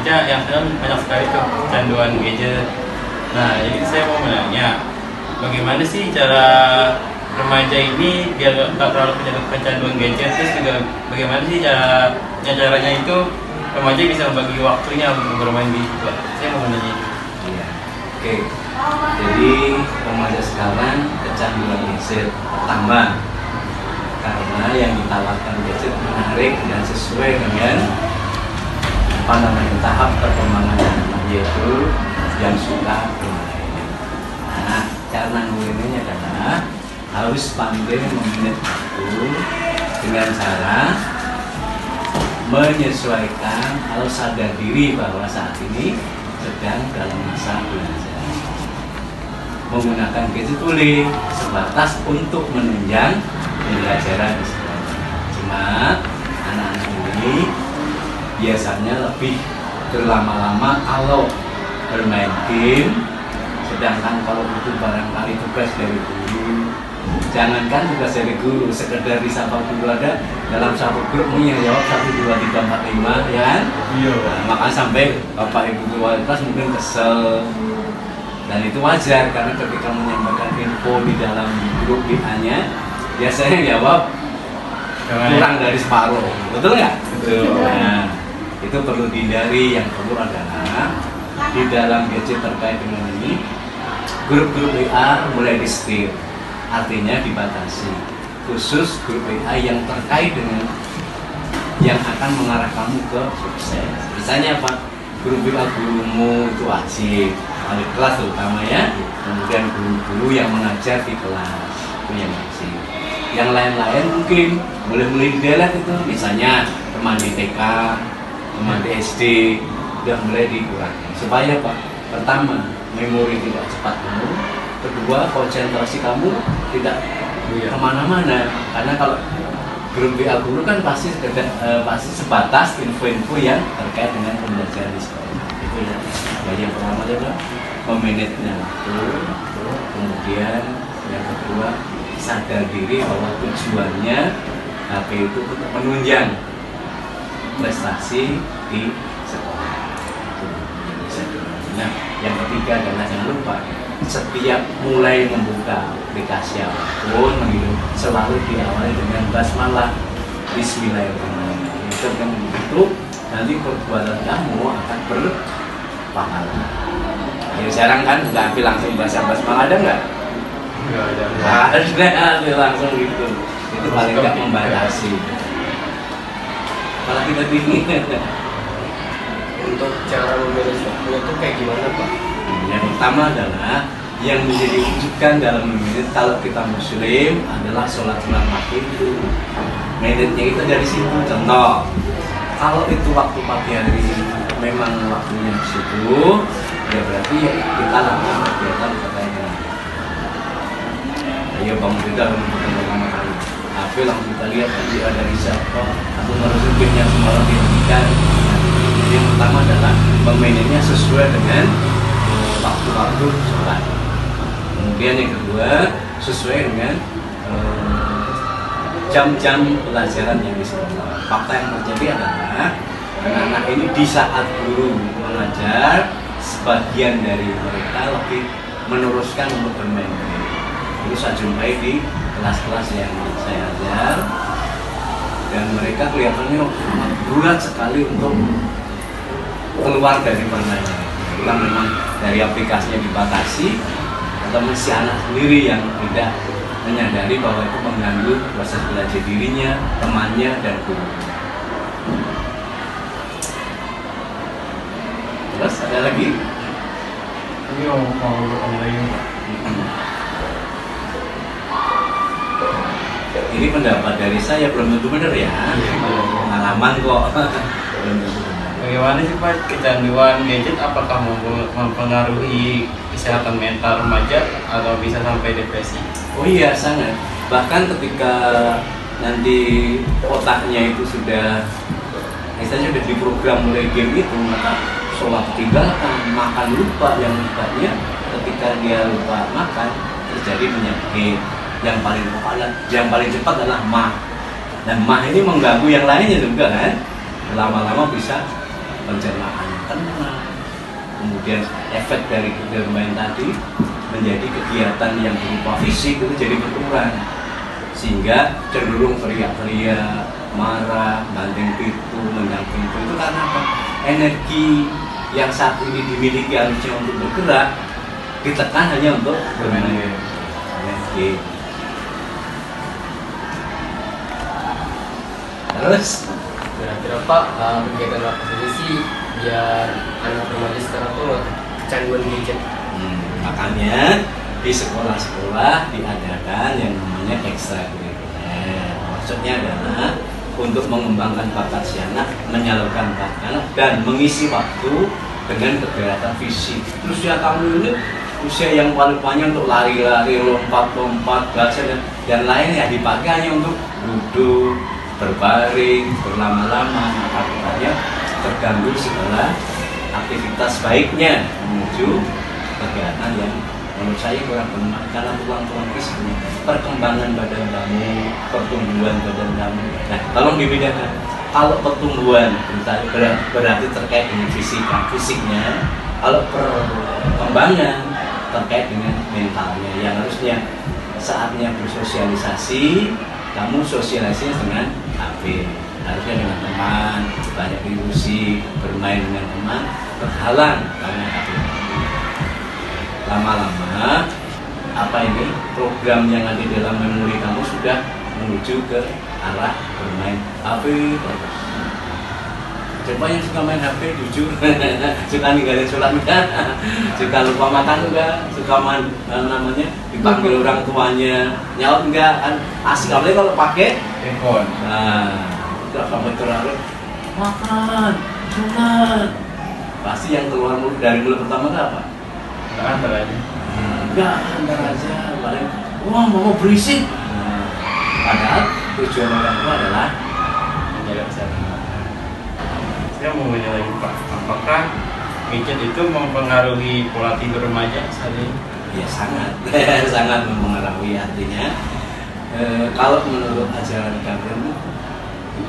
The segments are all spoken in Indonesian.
remaja yang sekarang banyak sekali tuh kecanduan gadget. Nah, jadi saya mau menanya, bagaimana sih cara remaja ini biar nggak terlalu kecanduan gadget, terus juga bagaimana sih caranya itu remaja bisa membagi waktunya untuk bermain di situ? Saya mau menanya itu. Iya. Oke. Jadi remaja sekarang kecanduan gadget pertama karena yang ditawarkan gadget menarik dan sesuai dengan tahap perkembangan anak, yaitu yang suka bermain. Nah, cara nanggulinnya adalah harus pandai memanage waktu dengan cara menyesuaikan, harus sadar diri bahwa saat ini sedang dalam masa belajar. Menggunakan gadget boleh sebatas untuk menunjang pembelajaran di sekolah. Cuma anak-anak ini biasanya lebih berlama-lama kalau bermain game, sedangkan kalau itu barangkali tugas dari guru, jangankan tugas dari guru, sekedar disapa guru ada dalam satu grup yang jawab 1, 2, 3, 4, 5 ya kan? Iya. Nah, maka sampai bapak ibu ketua kelas mungkin kesel, dan itu wajar karena ketika menyampaikan info di dalam grup WA-nya biasanya jawab kurang dari separuh, betul nggak? Betul. Nah, itu perlu dihindari. Yang perlu adalah di dalam gadget terkait dengan ini, grup-grup WA mulai di setir, artinya dibatasi. Khusus grup WA yang terkait dengan yang akan mengarah kamu ke sukses. Misalnya apa? Grup WA gurumu itu wajib, wali kelas terutama ya. Kemudian guru-guru yang mengajar di kelas itu yang wajib. Yang lain-lain mungkin boleh di-delete itu, misalnya teman di TK, teman di SD, udah mulai dikurangi. Supaya Pak, pertama, memori tidak cepat penuh, kedua, konsentrasi kamu tidak kemana-mana. Karena kalau grup WA guru kan pasti sebatas info-info yang terkait dengan pembelajaran di sekolah. Itu ya. Jadi yang pertama adalah memanage waktu, kemudian yang kedua sadar diri bahwa tujuannya HP itu untuk menunjang prestasi di sekolah. Nah, yang ketiga adalah jangan lupa setiap mulai membuka aplikasi apapun selalu diawali dengan basmalah, Bismillahirrahmanirrahim. Dengan begitu nanti perbuatan kamu akan berpahala. Ya sekarang kan nggak langsung baca basmalah, ada nggak? Nggak ada langsung gitu. Itu paling nggak membatasi. Kalau kita dingin. Untuk cara memanage waktunya itu kayak gimana Pak? Yang pertama adalah yang menjadi rujukan dalam memanage kalau kita muslim adalah sholat lima waktu itu. Manage-nya itu dari situ. Contoh, kalau itu waktu pagi hari memang waktunya di situ, ya berarti ya kita lakukan kegiatan terkait dengan ayo bangun kita untuk pertama kali. HP langsung kita lihat tadi ada siapa atau merujuk game yang semalam dihentikan. Yang pertama adalah memanagenya sesuai dengan waktu-waktu sholat. Kemudian yang kedua sesuai dengan jam-jam pelajaran yang di sekolah. Fakta yang terjadi adalah anak-anak ini di saat guru mengajar, sebagian dari mereka lebih meneruskan untuk bermain. Itu saya jumpai di kelas-kelas yang saya ajar, dan mereka kelihatannya sangat berat sekali untuk keluar dari permainan. Bukan memang dari aplikasinya dibatasi, atau si anak sendiri yang tidak menyadari bahwa itu mengganggu proses belajar dirinya, temannya, dan guru. Terus ada lagi? Ini mau bertanya Pak. Ini pendapat dari saya, belum tentu benar ya. Pengalaman kok. Belum tentu benar. Bagaimana sih Pak kecanduan gadget, apakah mempengaruhi kesehatan mental remaja atau bisa sampai depresi? Oh iya, sangat. Bahkan ketika nanti otaknya itu sudah misalnya sudah diprogram mulai game itu, maka sholat tinggalkan, makan lupa. Yang hebatnya ketika dia lupa makan terjadi penyakit yang paling cepat adalah mah. Dan mah ini mengganggu yang lainnya juga kan. Lama-lama bisa pencernaannya tenang. Kemudian efek dari bermain tadi menjadi kegiatan yang berupa fisik itu jadi berkurang, sehingga cenderung teriak-teriak, marah, banting pintu, mendang pintu. Itu karena apa? Energi yang saat ini dimiliki harusnya untuk bergerak ditekan hanya untuk bermain game. Terus Kira-kira Pak, kegiatan apa saja sih biar anak remaja sekarang tuh nggak kecanduan gadget? Makanya di sekolah-sekolah diadakan yang namanya ekstrakurikuler. Maksudnya adalah untuk mengembangkan bakat si anak, menyalurkan bakat anak, dan mengisi waktu dengan kegiatan fisik. Terus ya kamu ini usia yang paling panjang untuk lari-lari, lompat-lompat, baca dan lain ya dipakai hanya untuk duduk, berbaring, berlama-lama, maka akhirnya terganggu segala aktivitas baiknya menuju kegiatan yang menurut saya kurang bermanfaat karena tulang-tulang fisiknya, perkembangan badan kamu, pertumbuhan badan kamu. Nah, tolong dibedakan. Kalau pertumbuhan berarti terkait dengan fisiknya, kalau perkembangan terkait dengan mentalnya, yang harusnya saatnya bersosialisasi, kamu sosialisasi dengan HP, harusnya dengan teman, banyak diskusi, bermain dengan teman, terhalang karena HP. Lama-lama apa ini program yang ada dalam memori kamu sudah menuju ke arah bermain HP terus. Coba yang suka main HP jujur, suka ninggalin sholat enggak, suka lupa makan enggak, suka namanya dipanggil orang tuanya nyaut enggak, kan asik apalagi kalau pakai handphone. nah udah sampai terlalu makan sholat, pasti yang keluar dari mulut pertama itu apa? Antar aja. Enggak, antar aja, paling wah mau berisik. Padahal tujuan orang tua adalah Menjaga kesehatan. Saya mau nanya lagi Pak, apakah gadget itu mempengaruhi pola tidur remaja saat ini? ya sangat sangat mempengaruhi. Artinya kalau menurut ajaran agama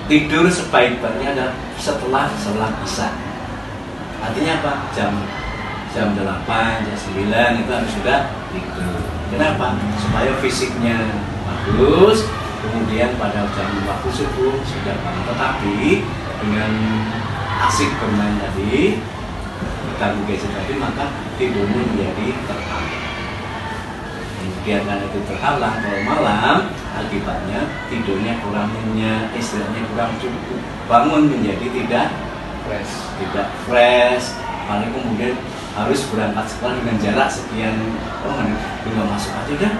tidur sebaik-baiknya adalah setelah sholat isya. Artinya apa? Jam 8, jam 9 itu harus sudah tidur. Kenapa? Supaya fisiknya bagus, kemudian pada jam waktu subuh sudah bangun. Tetapi dengan asik bermain tadi, bergabung gadget tadi, maka tidurnya menjadi terhalang. Kemudian karena itu terhalang, kalau malam akibatnya tidurnya kurang nyenyak, istilahnya kurang cukup, bangun menjadi tidak fresh, paling kemudian harus berangkat sekolah dengan jarak sekian menit, tinggal masuk aja dah.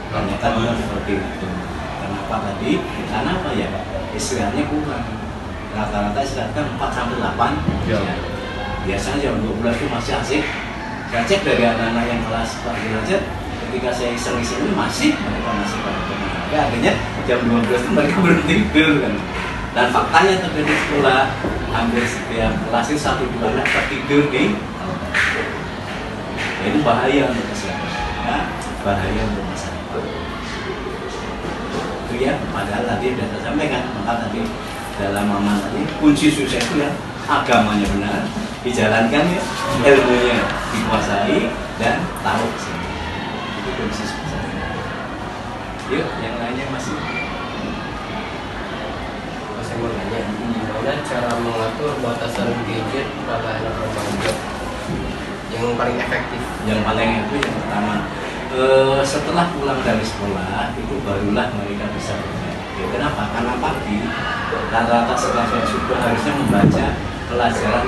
Ternyata seperti itu. Kenapa tadi? Karena apa ya? Istirahatnya kurang. Rata-rata istirahatnya 4 sampai 8 jam. Biasanya jam 12 itu masih asik. Saya cek dari anak-anak yang kelas 4 derajat, ketika saya iseng-iseng ini mereka masih pada bermain. Artinya jam 12 itu mereka belum tidur kan. Dan faktanya terjadi sekolah hampir setiap kelas itu 1-2 anak tertidur di ya, itu bahaya untuk kesehatan, ya, bahaya untuk masa depan. Itu ya, padahal tadi sudah saya sampaikan, maka tadi dalam aman tadi kunci sukses itu ya agamanya benar, dijalankan ya, ilmunya dikuasai dan tahu sih. Itu kunci sukses. Yuk, yang lainnya masih. Saya mau nanya, gimana cara mengatur batasan gadget pada anak remaja yang paling efektif? Yang paling itu yang pertama, setelah pulang dari sekolah itu barulah mereka bisa bermain. Ya, kenapa? Karena pagi rata-rata setelah sholat subuh harusnya membaca pelajaran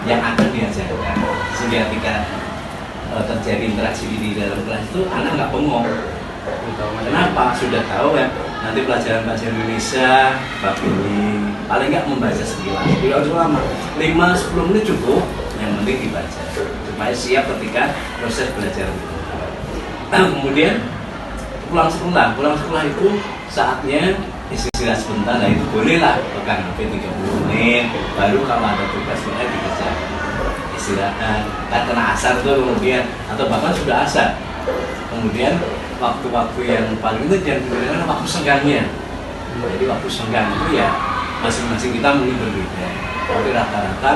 yang akan diajarkan, sehingga ketika terjadi interaksi di dalam kelas itu anak nggak bengong. Kenapa? Sudah tahu ya, nanti pelajaran bahasa Indonesia bab ini paling nggak membaca sekilas, tidak usah lama, 5-10 menit cukup, yang penting dibaca supaya siap ketika proses belajar itu. Nah, kemudian pulang sekolah itu saatnya istirahat sebentar, nah itu bolehlah pegang HP 30 menit, baru kalau ada tugas boleh dikerjakan, istirahat, kena asar tuh kemudian, atau bahkan sudah asar, kemudian waktu-waktu yang paling itu yang digunakan waktu senggangnya. Jadi waktu senggang itu ya masing-masing kita mungkin berbeda, tapi rata-rata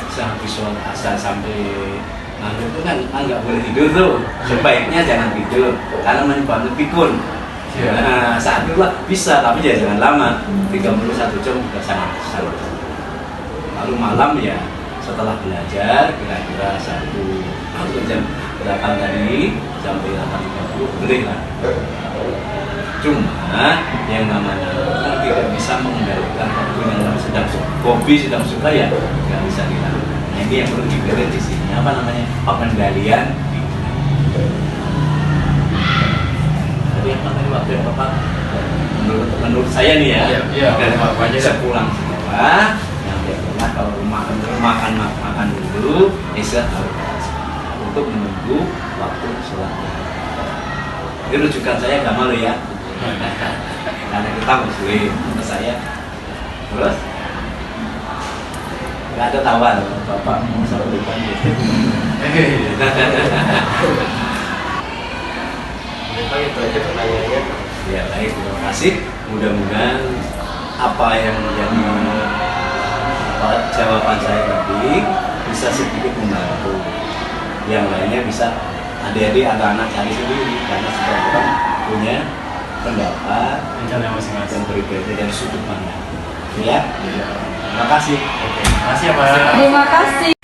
sehabis sholat asar sampai maghrib itu kan nggak boleh tidur tuh, sebaiknya jangan tidur karena menyebabkan pikun. Iya. Nah, saat itu lah bisa, tapi ya jangan lama, 31 jam juga sangat. Lalu malam ya setelah belajar kira-kira 1 jam 8 tadi sampai 8.30 boleh lah. Cuma yang namanya kan tidak bisa mengendalikan waktu yang sedang hobi sedang suka ya nggak bisa dilakukan. Nah, ini yang perlu diberi di sini apa namanya pengendalian. Jadi apa tadi waktu yang Bapak menurut saya nih ya, Iya, Bapak aja. sepulang sekolah sampai rumah kalau makan dulu istirahat untuk menunggu waktu sholat. Ini rujukan saya gak malu ya, karena kita muslim. Menurut saya terus nggak ada tawar Bapak mau sampaikan gitu. Memang itu aja pertanyaannya. Ya baik, terima kasih. Mudah-mudahan apa yang menjadi jawaban saya tadi bisa sedikit membantu. Yang lainnya bisa adik-adik anak-anak cari sendiri karena setiap orang punya pendapat Rencana masing-masing. yang berbeda dari sudut pandang. Ya, terima kasih. Oke, makasih ya Pak. Terima kasih.